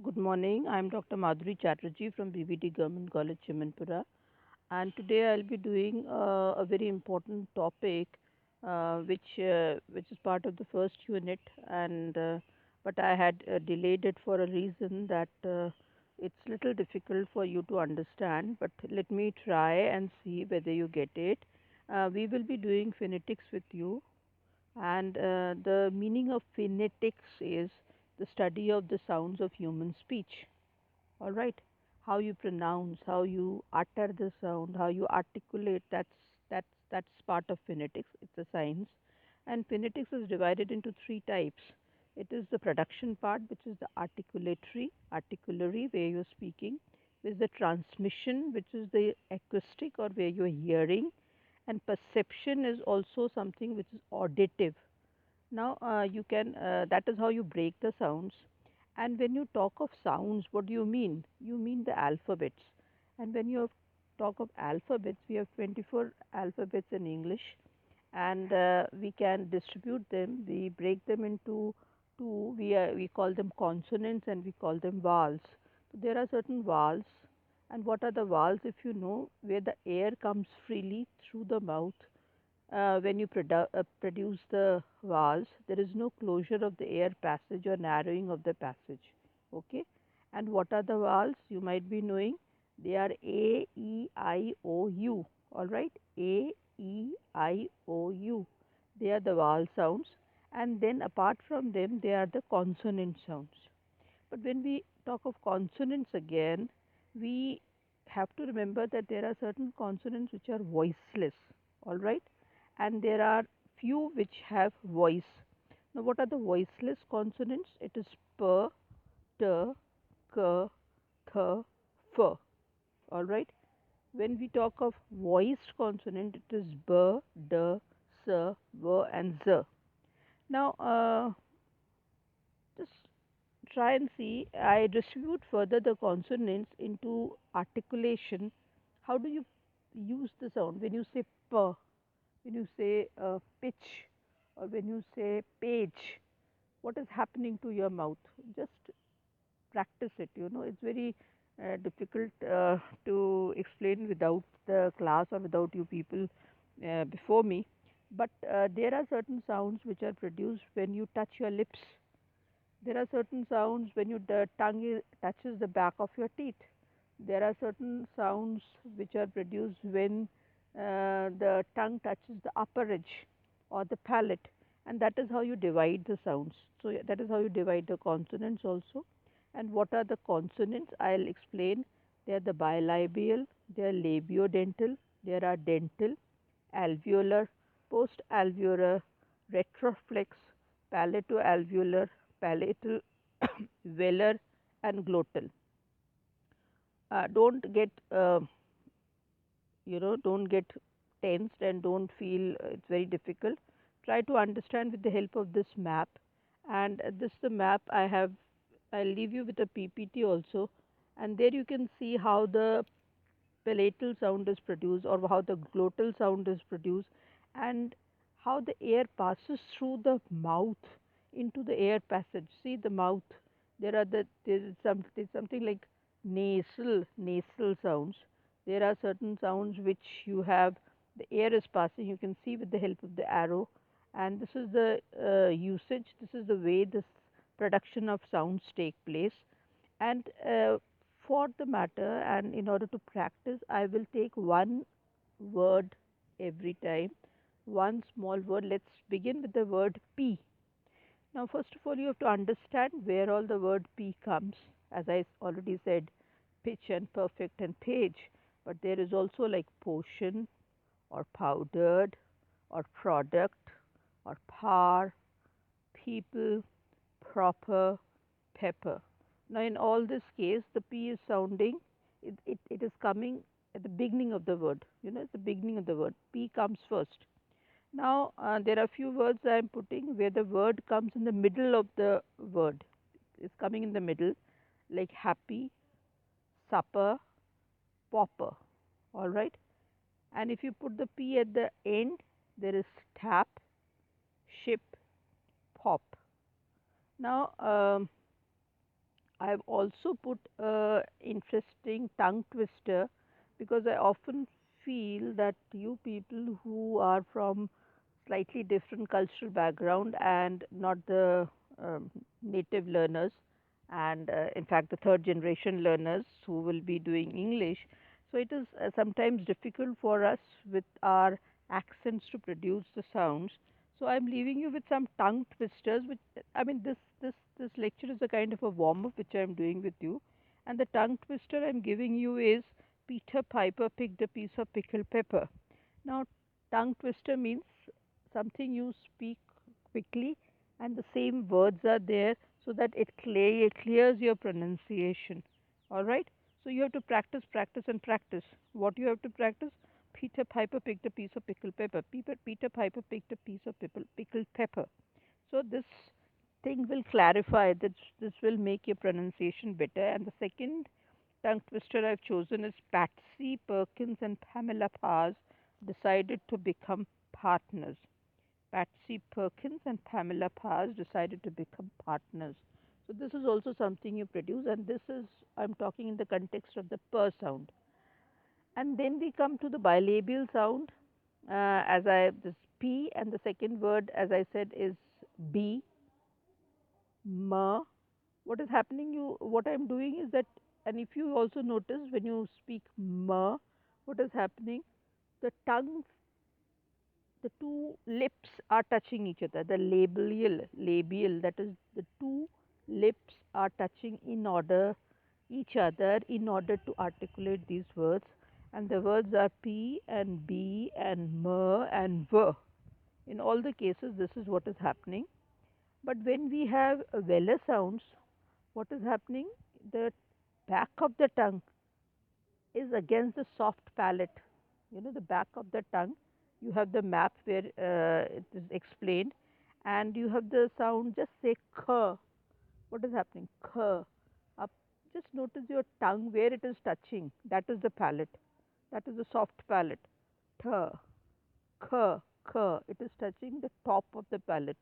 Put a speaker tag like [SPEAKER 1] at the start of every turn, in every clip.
[SPEAKER 1] Good morning. I'm Dr. Madhuri Chatterjee from BVT Government College, Chimanpura, and today I'll be doing a very important topic, which is part of the first unit, and but I had delayed it for a reason that it's little difficult for you to understand. But let me try and see whether you get it. We will be doing phonetics with you, and the meaning of phonetics is the study of the sounds of human speech. All right, how you pronounce, how you utter the sound, how you articulate. That's part of phonetics. It's a science, and phonetics is divided into three types. It is the production part, which is the articulatory, where you're speaking. There's the transmission, which is the acoustic, or where you're hearing, and perception is also something which is auditive. Now, you can, that is how you break the sounds. And when you talk of sounds, what do you mean? You mean the alphabets. And when you talk of alphabets, we have 24 alphabets in English, and we can distribute them. We break them into two. We call them consonants and we call them vowels. So there are certain vowels. And what are the vowels? If you know, where the air comes freely through the mouth, when you produce the vowels, there is no closure of the air passage or narrowing of the passage. Okay, and what are the vowels? You might be knowing they are A, E, I, O, U. All right, A, E, I, O, U. They are the vowel sounds, and then apart from them, they are the consonant sounds. But when we talk of consonants again, we have to remember that there are certain consonants which are voiceless, all right, and there are few which have voice. Now, what are the voiceless consonants? It is p, t, k, th, f, all right. When we talk of voiced consonant, it is b, d, s, v, and z. Now, just try and see. I distribute further the consonants into articulation. How do you use the sound when you say p, when you say pitch, or when you say page? What is happening to your mouth? Just practice it. It's very difficult to explain without the class or without you people before me. But there are certain sounds which are produced when you touch your lips. There are certain sounds when the tongue touches the back of your teeth. There are certain sounds which are produced when the tongue touches the upper edge or the palate, and that is how you divide the sounds. So, that is how you divide the consonants also. And what are the consonants? I'll explain. They are the bilabial, they are labiodental, there are dental, alveolar, post-alveolar, retroflex, palato-alveolar, palatal, velar, and glottal. Don't get don't get tensed and don't feel it's very difficult. Try to understand with the help of this map, and this the map I have. I'll leave you with a PPT also, and there you can see how the palatal sound is produced or how the glottal sound is produced, and how the air passes through the mouth into the air passage. See the mouth. There's something like nasal sounds. There are certain sounds which you have the air is passing. You can see with the help of the arrow, and this is the usage. This is the way this production of sounds take place, and for the matter, and in order to practice, I will take one word every time, one small word. Let's begin with the word P. Now, first of all, you have to understand where all the word P comes. As I already said, pitch and perfect and page, but there is also like potion or powdered or product or par, people, proper, pepper. Now, in all this case, the P is sounding, it is coming at the beginning of the word. It's the beginning of the word. P comes first. Now, there are few words I am putting where the word comes in the middle of the word. It's coming in the middle, like happy, supper, pauper. All right. And if you put the P at the end, there is tap, ship, pop. Now, I've also put a interesting tongue twister because I often feel that you people who are from slightly different cultural background and not the native learners, and in fact the third generation learners who will be doing English. So it is sometimes difficult for us with our accents to produce the sounds. So I'm leaving you with some tongue twisters, which I mean this lecture is a kind of a warm up which I'm doing with you, and the tongue twister I'm giving you is Peter Piper picked a piece of pickled pepper. Now, tongue twister means something you speak quickly and the same words are there so that it clears your pronunciation. All right? So you have to practice, practice, and practice. What you have to practice? Peter Piper picked a piece of pickled pepper. Peter Piper picked a piece of pickled pepper. So this thing will clarify. This will make your pronunciation better. And the second tongue twister I've chosen is Patsy Perkins and Pamela Paz decided to become partners. Patsy Perkins and Pamela Paz decided to become partners. So this is also something you produce, and this is I'm talking in the context of the per sound. And then we come to the bilabial sound. As I this P and the second word, as I said, is B, ma. What is happening? What I'm doing is that, and if you also notice when you speak ma, what is happening? The tongue, the two lips are touching each other. The labial, that is, the two lips are touching each other in order to articulate these words. And the words are P and B and M and V. In all the cases, this is what is happening. But when we have vowel sounds, what is happening? The back of the tongue is against the soft palate. You know, the back of the tongue, you have the map where it is explained, and you have the sound, just say k. What is happening? K. Up. Just notice your tongue where it is touching. That is the palate. That is the soft palate. Th, k, k. It is touching the top of the palate.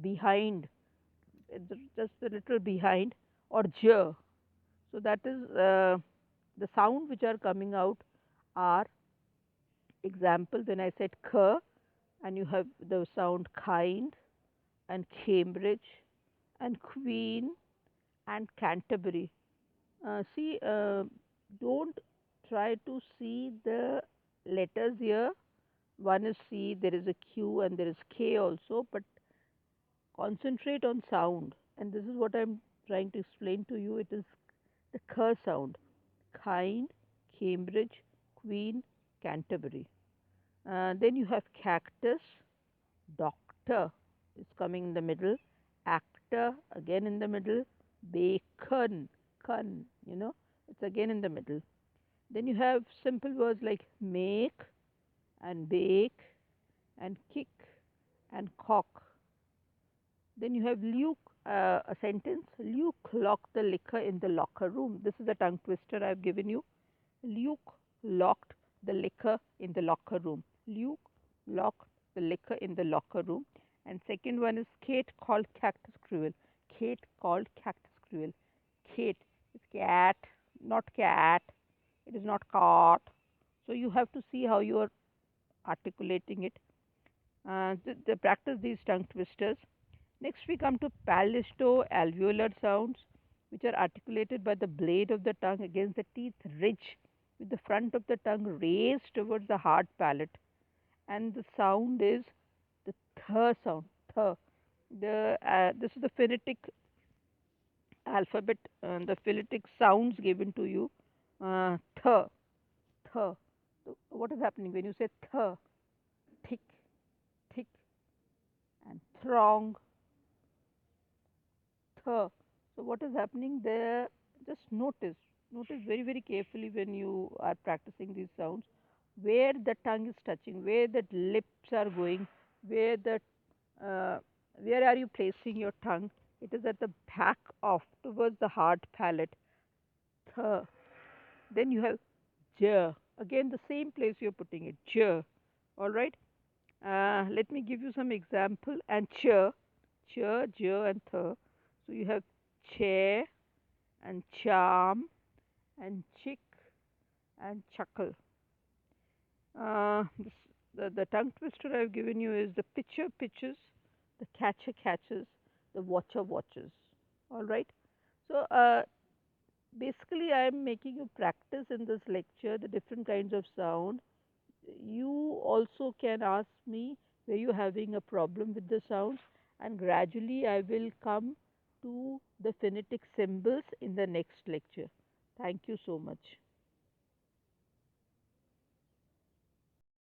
[SPEAKER 1] Behind, just a little behind, or j. So that is the sound which are coming out are example when I said k, and you have the sound kind and Cambridge and Queen and Canterbury. See, don't try to see the letters here. One is C, there is a Q, and there is K also, but concentrate on sound. And this is what I'm trying to explain to you. It is the K sound. Kind, Cambridge, Queen, Canterbury. Then you have cactus, doctor is coming in the middle, actor again in the middle, bacon, kun, it's again in the middle. Then you have simple words like make and bake and kick and cock. Then you have Luke, a sentence, Luke locked the liquor in the locker room. This is a tongue twister I've given you. Luke locked the liquor in the locker room. Luke locked the liquor in the locker room. And second one is Kate called cactus cruel. Kate called cactus cruel. Kate is cat, not cat. It is not caught. So you have to see how you are articulating it. The practice these tongue twisters. Next, we come to palato-alveolar sounds, which are articulated by the blade of the tongue against the teeth ridge, with the front of the tongue raised towards the hard palate. And the sound is the th sound. Th. This is the phonetic alphabet, the phonetic sounds given to you. Th, th. So what is happening when you say th? Thick, thick, and throng, th. So what is happening there? Just notice very very carefully when you are practicing these sounds, where the tongue is touching, where the lips are going, where the uh, where are you placing your tongue? It is at the back of towards the hard palate. Th. Then you have j. Again the same place you're putting it. J. All right. Let me give you some example. And ch, j, and th. So you have chair, and charm and chick and chuckle. This, the tongue twister I've given you is the pitcher pitches, the catcher catches, the watcher watches. All right. So basically, I'm making you practice in this lecture the different kinds of sound. You also can ask me were you having a problem with the sounds, and gradually I will come to the phonetic symbols in the next lecture. Thank you so much.